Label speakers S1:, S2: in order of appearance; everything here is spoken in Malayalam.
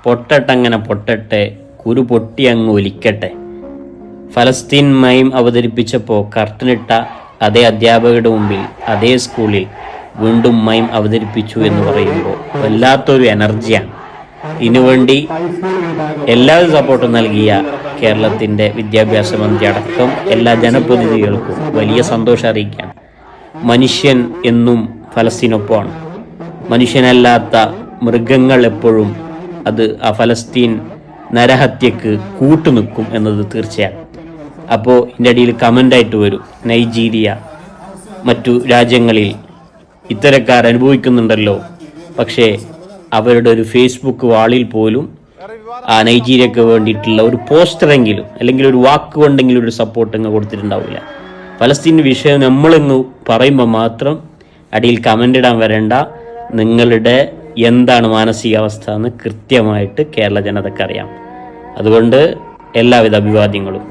S1: പൊട്ടട്ടങ്ങനെ പൊട്ടട്ടെ, കുരു പൊട്ടി അങ്ങ് ഒലിക്കട്ടെ. ഫലസ്തീൻ മൈം അവതരിപ്പിച്ചപ്പോൾ കർട്ടനിട്ട അതേ അധ്യാപകരുടെ മുമ്പിൽ അതേ സ്കൂളിൽ വീണ്ടും മൈം അവതരിപ്പിച്ചു എന്ന് പറയുമ്പോൾ വല്ലാത്തൊരു എനർജിയാണ്. ഇതിനുവേണ്ടി എല്ലാവരും സപ്പോർട്ടും നൽകിയ കേരളത്തിൻ്റെ വിദ്യാഭ്യാസ മന്ത്രി അടക്കം എല്ലാ ജനപ്രതിനിധികൾക്കും വലിയ സന്തോഷം അറിയിക്കാൻ. മനുഷ്യൻ എന്നും ഫലസ്തീനൊപ്പമാണ്. മനുഷ്യനല്ലാത്ത മൃഗങ്ങൾ എപ്പോഴും അത് ആ ഫലസ്തീൻ നരഹത്യക്ക് കൂട്ടുനിൽക്കും എന്നത് തീർച്ചയാണ്. അപ്പോൾ ഇതിൻ്റെ അടിയിൽ കമൻ്റായിട്ട് വരും, നൈജീരിയ മറ്റു രാജ്യങ്ങളിൽ ഇത്തരക്കാർ അനുഭവിക്കുന്നുണ്ടല്ലോ, പക്ഷേ അവരുടെ ഒരു ഫേസ്ബുക്ക് വാളിൽ പോലും ആ നൈജീരിയക്ക് വേണ്ടിയിട്ടുള്ള ഒരു പോസ്റ്ററെങ്കിലും അല്ലെങ്കിൽ ഒരു വാക്ക് കൊണ്ടെങ്കിലും ഒരു സപ്പോർട്ട് അങ്ങ് കൊടുത്തിട്ടുണ്ടാവില്ല. ഫലസ്തീൻ വിഷയം നമ്മളിങ്ങ് പറയുമ്പോൾ മാത്രം അടിയിൽ കമൻ്റ് ഇടാൻ വരേണ്ട, നിങ്ങളുടെ എന്താണ് മാനസികാവസ്ഥ എന്ന് കൃത്യമായിട്ട് കേരള ജനതയ്ക്കറിയാം. അതുകൊണ്ട് എല്ലാവിധ അഭിവാദ്യങ്ങളും.